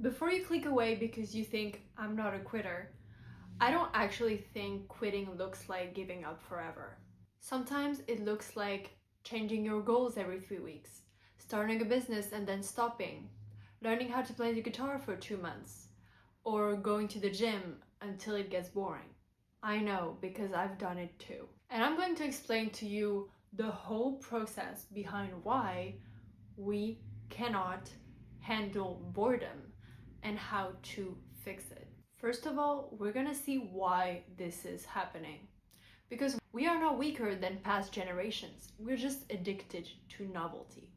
Before you click away because you think I'm not a quitter, I don't actually think quitting looks like giving up forever. Sometimes it looks like changing your goals every 3 weeks, starting a business and then stopping, learning how to play the guitar for 2 months, or going to the gym until it gets boring. I know because I've done it too. And I'm going to explain to you the whole process behind why we cannot handle boredom and how to fix it. First of all, we're gonna see why this is happening. Because we are not weaker than past generations, we're just addicted to novelty.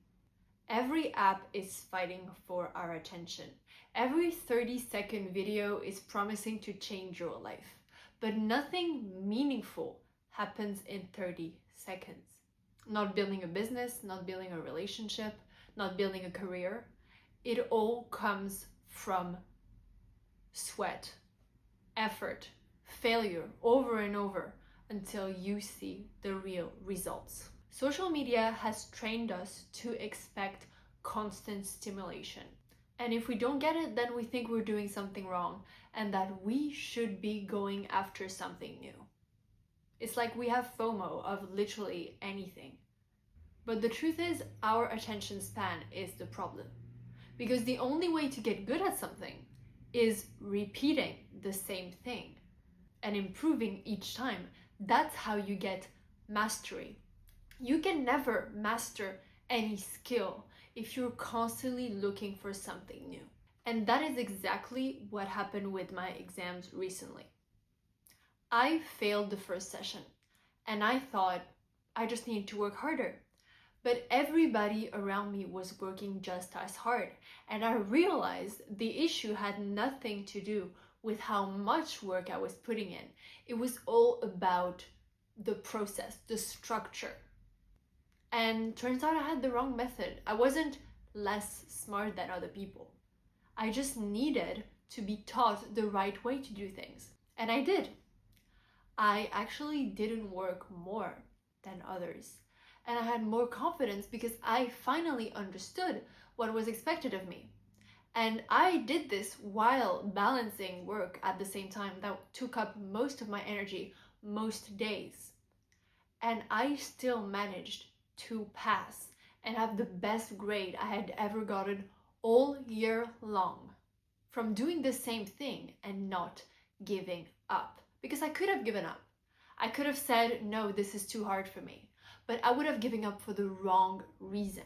Every app is fighting for our attention. Every 30-second video is promising to change your life, but nothing meaningful happens in 30 seconds. Not building a business, not building a relationship, not building a career. It all comes from sweat, effort, failure over and over until you see the real results. Social media has trained us to expect constant stimulation. And if we don't get it, then we think we're doing something wrong and that we should be going after something new. It's like we have FOMO of literally anything. But the truth is, our attention span is the problem. Because the only way to get good at something is repeating the same thing and improving each time. That's how you get mastery. You can never master any skill if you're constantly looking for something new. And that is exactly what happened with my exams recently. I failed the first session and I thought I just needed to work harder. But everybody around me was working just as hard, and I realized the issue had nothing to do with how much work I was putting in. It was all about the process, the structure. And turns out I had the wrong method. I wasn't less smart than other people. I just needed to be taught the right way to do things. And I did. I actually didn't work more than others. And I had more confidence because I finally understood what was expected of me. And I did this while balancing work at the same time. That took up most of my energy most days. And I still managed to pass and have the best grade I had ever gotten all year long from doing the same thing and not giving up. Because I could have given up. I could have said, no, this is too hard for me. But I would have given up for the wrong reason.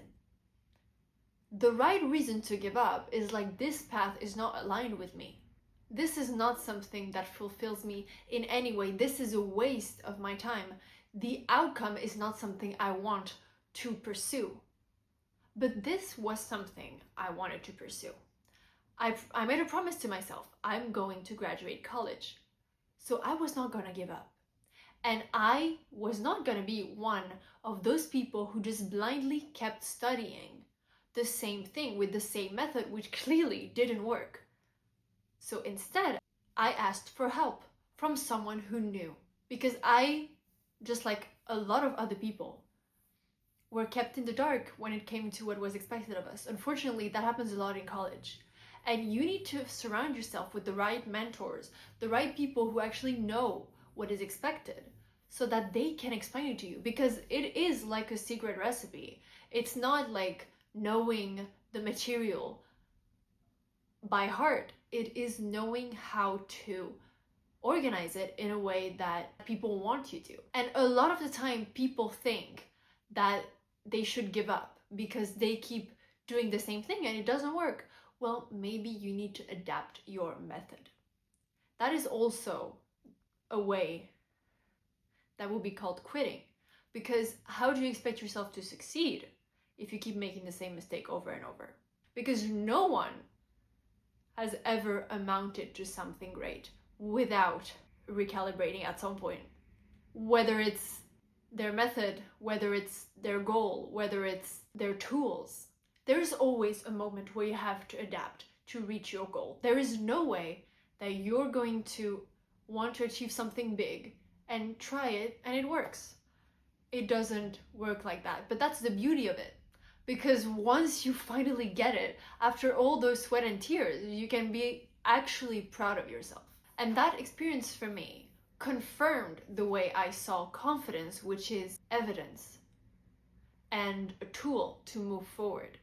The right reason to give up is like, this path is not aligned with me. This is not something that fulfills me in any way. This is a waste of my time. The outcome is not something I want to pursue. But this was something I wanted to pursue. I made a promise to myself, I'm going to graduate college. So I was not going to give up. And I was not going to be one of those people who just blindly kept studying the same thing with the same method, which clearly didn't work. So instead, I asked for help from someone who knew. Because I, just like a lot of other people, were kept in the dark when it came to what was expected of us. Unfortunately, that happens a lot in college. And you need to surround yourself with the right mentors, the right people who actually know what is expected, so that they can explain it to you, because it is like a secret recipe. It's not like knowing the material by heart. It is knowing how to organize it in a way that people want you to. And a lot of the time people think that they should give up because they keep doing the same thing and it doesn't work. Well, maybe you need to adapt your method. That is also a way that will be called quitting. Because how do you expect yourself to succeed if you keep making the same mistake over and over? Because no one has ever amounted to something great without recalibrating at some point. Whether it's their method, whether it's their goal, whether it's their tools, there's always a moment where you have to adapt to reach your goal. There is no way that you're going to want to achieve something big and try it and it works. It doesn't work like that. But that's the beauty of it. Because once you finally get it, after all those sweat and tears, you can be actually proud of yourself. And that experience for me confirmed the way I saw confidence, which is evidence and a tool to move forward.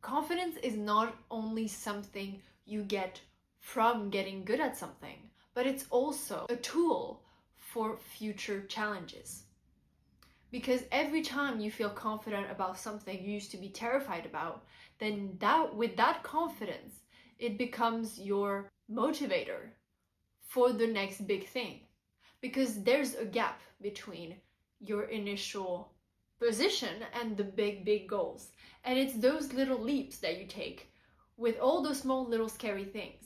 Confidence is not only something you get from getting good at something, but it's also a tool for future challenges. Because every time you feel confident about something you used to be terrified about, then with that confidence, it becomes your motivator for the next big thing. Because there's a gap between your initial position and the big goals. And it's those little leaps that you take with all those small little scary things.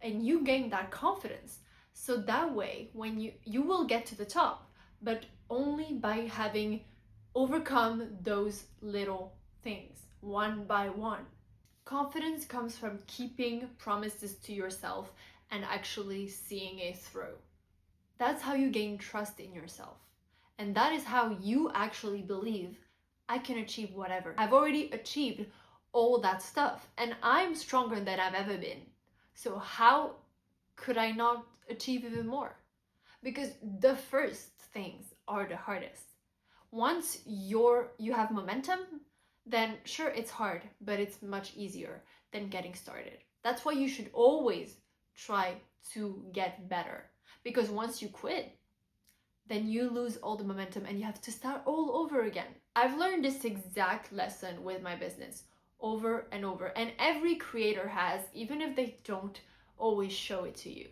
And you gain that confidence. So that way, when you will get to the top, but only by having overcome those little things one by one. Confidence comes from keeping promises to yourself and actually seeing it through. That's how you gain trust in yourself. And that is how you actually believe, I can achieve whatever. I've already achieved all that stuff and I'm stronger than I've ever been. So how could I not achieve even more? Because the first things are the hardest. Once you have momentum, then sure, it's hard, but it's much easier than getting started. That's why you should always try to get better. Because once you quit, then you lose all the momentum and you have to start all over again. I've learned this exact lesson with my business over and over, and every creator has, even if they don't always show it to you.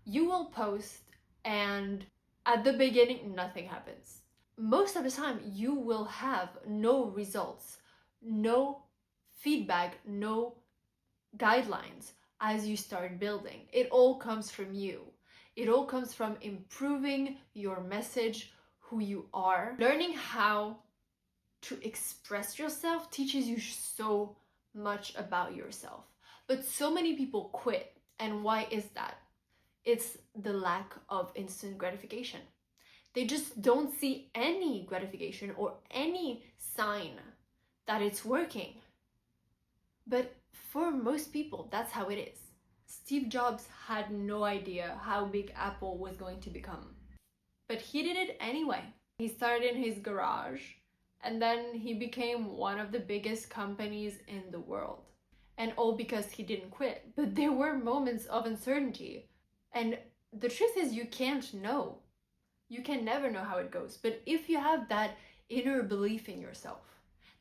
You will post and at the beginning, nothing happens. Most of the time, you will have no results, no feedback, no guidelines as you start building. It all comes from you. It all comes from improving your message, who you are. Learning how to express yourself teaches you so much about yourself. But so many people quit. And why is that? It's the lack of instant gratification. They just don't see any gratification or any sign that it's working. But for most people, that's how it is. Steve Jobs had no idea how big Apple was going to become. But he did it anyway. He started in his garage, and then he became one of the biggest companies in the world. And all because he didn't quit. But there were moments of uncertainty. And the truth is, you can't know. You can never know how it goes. But if you have that inner belief in yourself,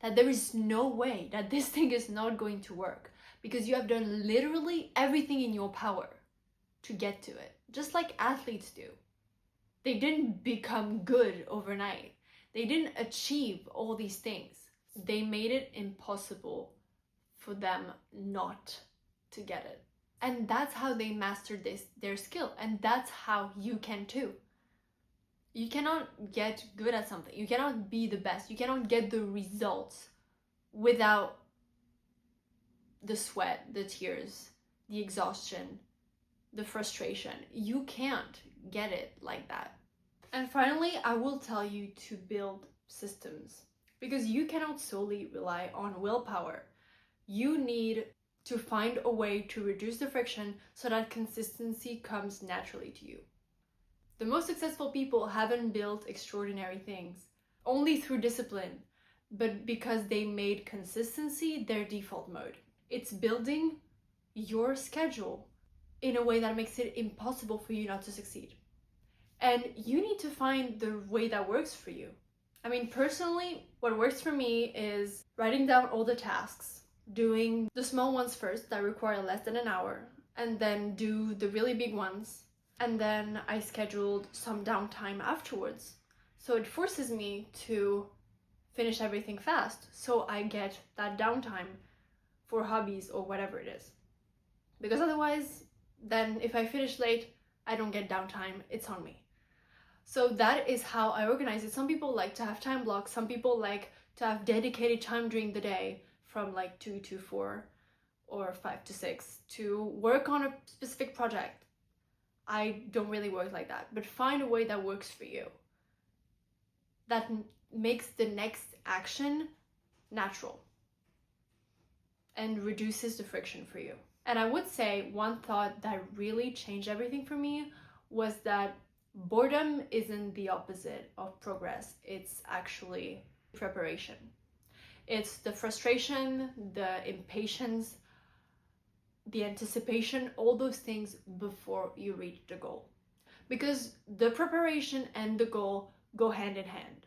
that there is no way that this thing is not going to work, because you have done literally everything in your power to get to it, just like athletes do. They didn't become good overnight. They didn't achieve all these things. They made it impossible for them not to get it. And that's how they mastered their skill. And that's how you can too. You cannot get good at something. You cannot be the best. You cannot get the results without the sweat, the tears, the exhaustion, the frustration. You can't get it like that. And finally, I will tell you to build systems, because you cannot solely rely on willpower. You need to find a way to reduce the friction so that consistency comes naturally to you. The most successful people haven't built extraordinary things only through discipline, but because they made consistency their default mode. It's building your schedule in a way that makes it impossible for you not to succeed. And you need to find the way that works for you. I mean, personally, what works for me is writing down all the tasks, doing the small ones first that require less than an hour, and then do the really big ones. And then I scheduled some downtime afterwards. So it forces me to finish everything fast, so I get that downtime for hobbies or whatever it is. Because otherwise, then if I finish late, I don't get downtime, it's on me. So that is how I organize it. Some people like to have time blocks, some people like to have dedicated time during the day from like 2 to 4 or 5 to 6 to work on a specific project. I don't really work like that, but find a way that works for you, that makes the next action natural. and reduces the friction for you. And I would say one thought that really changed everything for me was that boredom isn't the opposite of progress. It's actually preparation. It's the frustration, the impatience, the anticipation, all those things before you reach the goal. Because the preparation and the goal go hand in hand.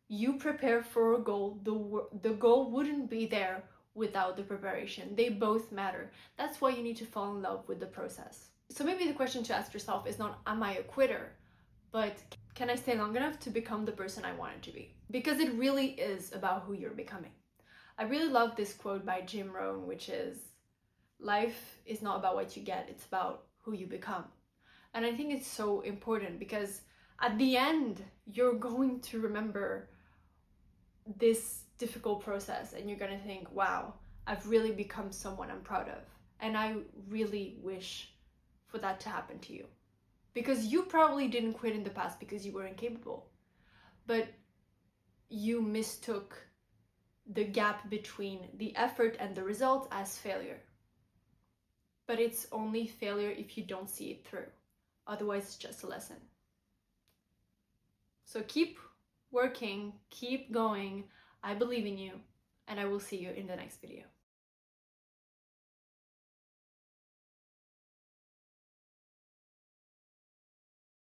You prepare for a goal, the goal wouldn't be there without the preparation. They both matter. That's why you need to fall in love with the process. So maybe the question to ask yourself is not, am I a quitter? But can I stay long enough to become the person I wanted to be? Because it really is about who you're becoming. I really love this quote by Jim Rohn, which is, life is not about what you get, it's about who you become. And I think it's so important because at the end, you're going to remember this difficult process and you're going to think, wow, I've really become someone I'm proud of. And I really wish for that to happen to you. Because you probably didn't quit in the past because you were incapable. But you mistook the gap between the effort and the result as failure. But it's only failure if you don't see it through. Otherwise, it's just a lesson. So keep working, keep going. I believe in you, and I will see you in the next video.